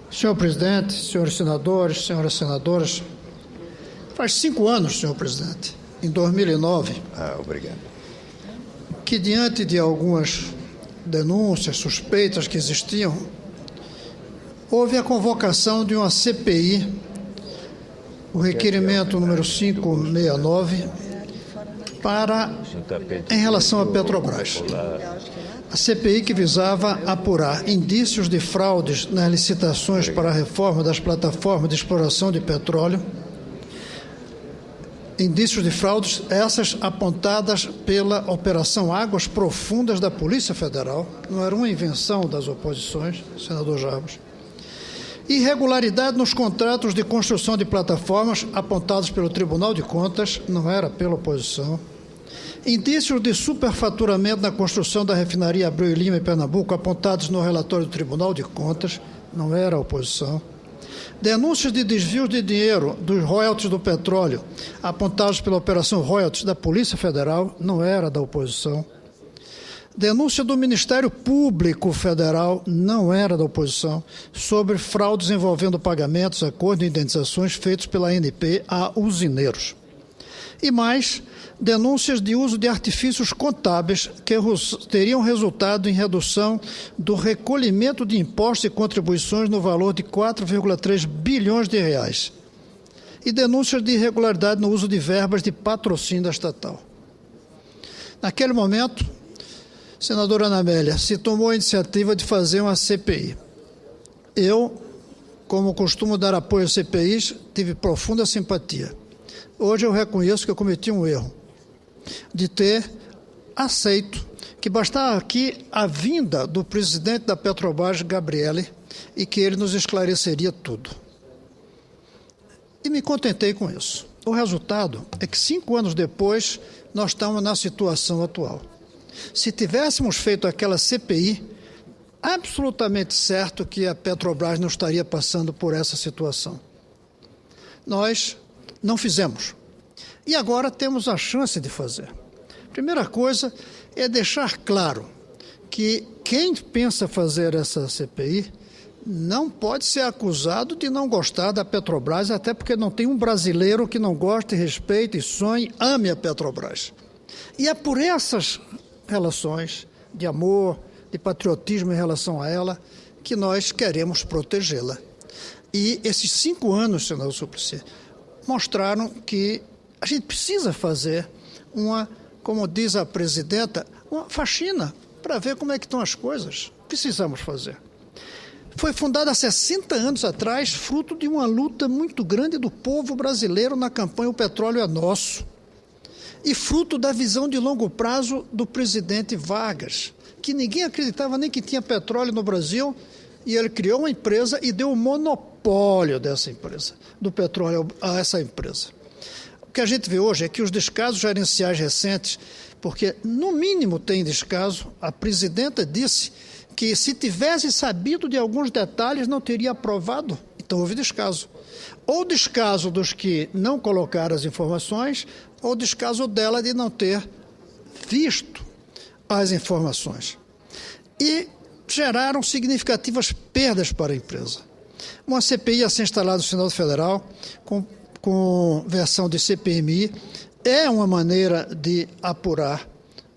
Senhor presidente, senhores senadores, senhoras senadoras, faz 5 anos, senhor presidente, em 2009, Obrigado. que diante de algumas denúncias, suspeitas que existiam, houve a convocação de uma CPI, o requerimento número 569, em relação à Petrobras. A CPI que visava apurar indícios de fraudes nas licitações para a reforma das plataformas de exploração de petróleo, indícios de fraudes, essas apontadas pela Operação Águas Profundas da Polícia Federal, não era uma invenção das oposições, senador Jarbas. Irregularidade nos contratos de construção de plataformas apontados pelo Tribunal de Contas, não era pela oposição. Indícios de superfaturamento na construção da refinaria Abreu e Lima em Pernambuco, apontados no relatório do Tribunal de Contas, não era a oposição. Denúncias de desvios de dinheiro dos royalties do petróleo, apontados pela Operação Royalties da Polícia Federal, não era da oposição. Denúncia do Ministério Público Federal, não era da oposição, sobre fraudes envolvendo pagamentos, acordos e indenizações feitos pela ANP a usineiros. E mais, denúncias de uso de artifícios contábeis que teriam resultado em redução do recolhimento de impostos e contribuições no valor de 4,3 bilhões de reais. E denúncias de irregularidade no uso de verbas de patrocínio da estatal. Naquele momento, senadora Ana Amélia, se tomou a iniciativa de fazer uma CPI. Eu, como costumo dar apoio a CPIs, tive profunda simpatia. Hoje eu reconheço que eu cometi um erro de ter aceito que bastava aqui a vinda do presidente da Petrobras, Gabriele, e que ele nos esclareceria tudo. E me contentei com isso. O resultado é que 5 anos depois nós estamos na situação atual. Se tivéssemos feito aquela CPI, absolutamente certo que a Petrobras não estaria passando por essa situação. Nós não fizemos. E agora temos a chance de fazer. Primeira coisa é deixar claro que quem pensa fazer essa CPI não pode ser acusado de não gostar da Petrobras, até porque não tem um brasileiro que não goste, respeite, sonhe, ame a Petrobras. E é por essas relações de amor, de patriotismo em relação a ela, que nós queremos protegê-la. E esses 5 anos, senador Suplicy, mostraram que a gente precisa fazer uma, como diz a presidenta, uma faxina para ver como é que estão as coisas. Precisamos fazer. Foi fundada há 60 anos atrás, fruto de uma luta muito grande do povo brasileiro na campanha O Petróleo é Nosso. E fruto da visão de longo prazo do presidente Vargas, que ninguém acreditava nem que tinha petróleo no Brasil, e ele criou uma empresa e deu o monopólio dessa empresa, do petróleo a essa empresa. O que a gente vê hoje é que os descasos gerenciais recentes, porque no mínimo tem descaso, a presidenta disse que se tivesse sabido de alguns detalhes não teria aprovado, então houve descaso. Ou descaso dos que não colocaram as informações, ou descaso dela de não ter visto as informações. E geraram significativas perdas para a empresa. Uma CPI a ser instalada no Senado Federal, com versão de CPMI, é uma maneira de apurar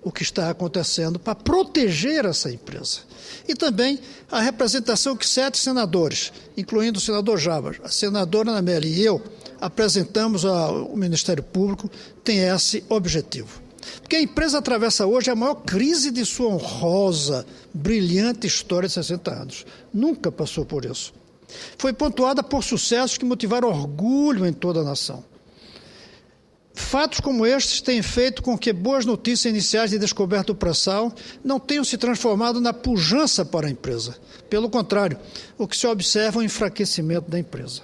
o que está acontecendo para proteger essa empresa. E também a representação que 7 senadores, incluindo o senador Jarbas, a senadora Ana Amélia e eu, apresentamos ao Ministério Público, tem esse objetivo. Porque a empresa atravessa hoje a maior crise de sua honrosa, brilhante história de 60 anos. Nunca passou por isso. Foi pontuada por sucessos que motivaram orgulho em toda a nação. Fatos como estes têm feito com que boas notícias iniciais de descoberta do pré-sal não tenham se transformado na pujança para a empresa. Pelo contrário, o que se observa é o enfraquecimento da empresa.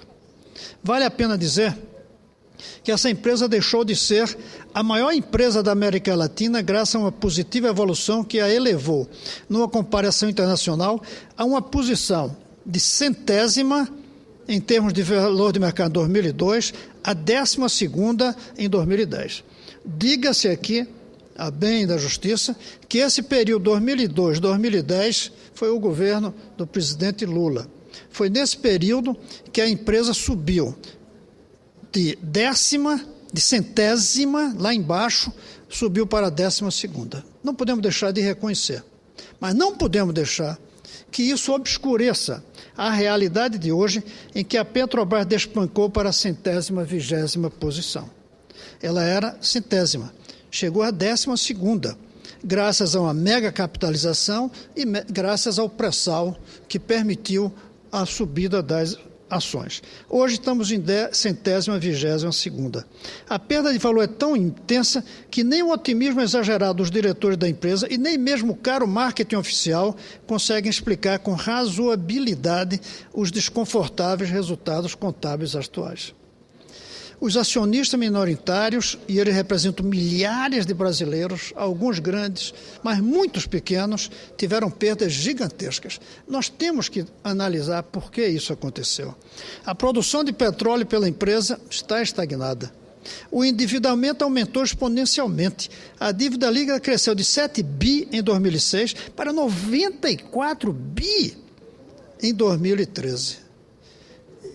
Vale a pena dizer que essa empresa deixou de ser a maior empresa da América Latina graças a uma positiva evolução que a elevou, numa comparação internacional, a uma posição de 100ª em termos de valor de mercado em 2002, a 12ª em 2010. Diga-se aqui, a bem da Justiça, que esse período 2002-2010 foi o governo do presidente Lula. Foi nesse período que a empresa subiu de centésima, lá embaixo, subiu para a 12ª. Não podemos deixar de reconhecer. Mas não podemos deixar que isso obscureça a realidade de hoje, em que a Petrobras despencou para a 120ª posição. Ela era centésima, chegou à 12ª, graças a uma mega capitalização e graças ao pré-sal que permitiu a subida das ações. Hoje estamos em 122ª. A perda de valor é tão intensa que nem o otimismo exagerado dos diretores da empresa e nem mesmo o caro marketing oficial conseguem explicar com razoabilidade os desconfortáveis resultados contábeis atuais. Os acionistas minoritários, e eles representam milhares de brasileiros, alguns grandes, mas muitos pequenos, tiveram perdas gigantescas. Nós temos que analisar por que isso aconteceu. A produção de petróleo pela empresa está estagnada. O endividamento aumentou exponencialmente. A dívida líquida cresceu de 7 bi em 2006 para 94 bi em 2013.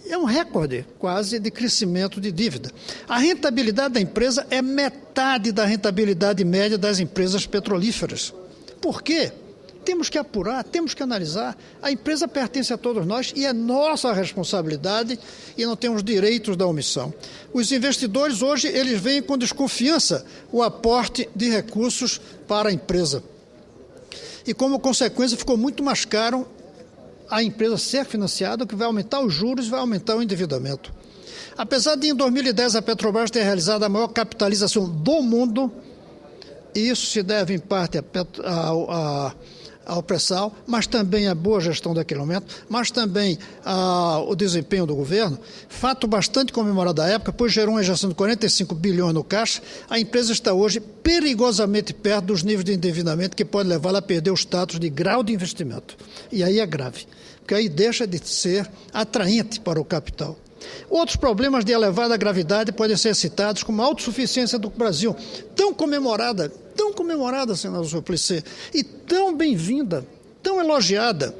É um recorde quase de crescimento de dívida. A rentabilidade da empresa é metade da rentabilidade média das empresas petrolíferas. Por quê? Temos que apurar, temos que analisar. A empresa pertence a todos nós e é nossa responsabilidade e não temos direitos da omissão. Os investidores hoje eles veem com desconfiança o aporte de recursos para a empresa. E como consequência ficou muito mais caro a empresa ser financiada, o que vai aumentar os juros e vai aumentar o endividamento. Apesar de, em 2010, a Petrobras ter realizado a maior capitalização do mundo, e isso se deve, em parte, ao pré-sal, mas também à boa gestão daquele momento, mas também ao desempenho do governo, fato bastante comemorado da época, pois gerou uma injeção de 45 bilhões no caixa, a empresa está hoje perigosamente perto dos níveis de endividamento que pode levá-la a perder o status de grau de investimento. E aí é grave, porque aí deixa de ser atraente para o capital. Outros problemas de elevada gravidade podem ser citados como a autossuficiência do Brasil, tão comemorada, senador Suplicy, e tão bem-vinda, tão elogiada,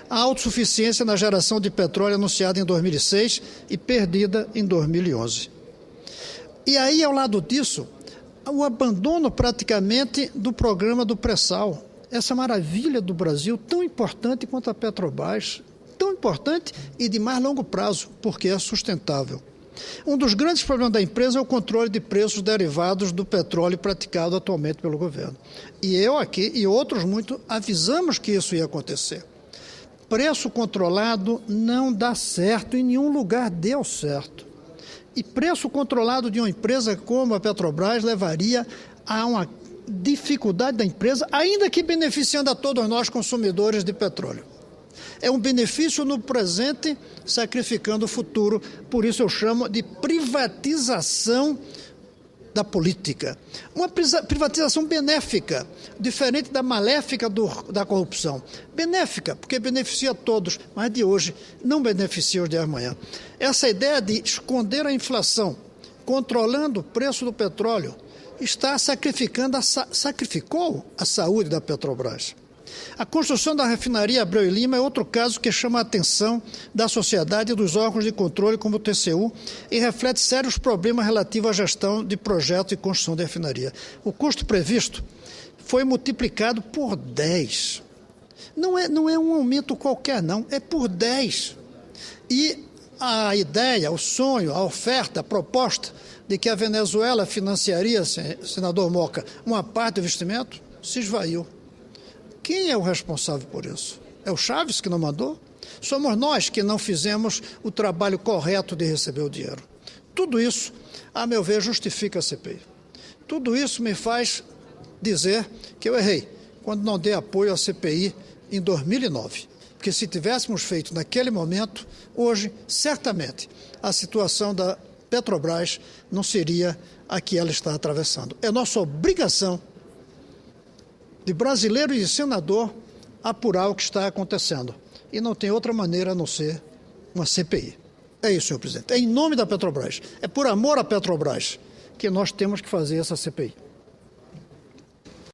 a autossuficiência na geração de petróleo anunciada em 2006 e perdida em 2011. E aí, ao lado disso, o abandono praticamente do programa do pré-sal, essa maravilha do Brasil, tão importante quanto a Petrobras, tão importante e de mais longo prazo, porque é sustentável. Um dos grandes problemas da empresa é o controle de preços derivados do petróleo praticado atualmente pelo governo. E eu aqui e outros muitos avisamos que isso ia acontecer. Preço controlado não dá certo, em nenhum lugar deu certo. E preço controlado de uma empresa como a Petrobras levaria a uma dificuldade da empresa, ainda que beneficiando a todos nós consumidores de petróleo. É um benefício no presente, sacrificando o futuro. Por isso eu chamo de privatização da política. Uma privatização benéfica, diferente da maléfica da corrupção. Benéfica, porque beneficia todos, mas de hoje não beneficia os de amanhã. Essa ideia de esconder a inflação, controlando o preço do petróleo, sacrificou a saúde da Petrobras. A construção da refinaria Abreu e Lima é outro caso que chama a atenção da sociedade e dos órgãos de controle como o TCU e reflete sérios problemas relativos à gestão de projeto e construção da refinaria. O custo previsto foi multiplicado por 10. Não é um aumento qualquer, não, é por 10. E a ideia, o sonho, a oferta, a proposta de que a Venezuela financiaria, senador Moca, uma parte do investimento, se esvaiu. Quem é o responsável por isso? É o Chaves que não mandou? Somos nós que não fizemos o trabalho correto de receber o dinheiro. Tudo isso, a meu ver, justifica a CPI. Tudo isso me faz dizer que eu errei quando não dei apoio à CPI em 2009. Porque se tivéssemos feito naquele momento, hoje, certamente, a situação da Petrobras não seria a que ela está atravessando. É nossa obrigação de brasileiro e de senador apurar o que está acontecendo. E não tem outra maneira a não ser uma CPI. É isso, senhor presidente. É em nome da Petrobras. É por amor à Petrobras que nós temos que fazer essa CPI.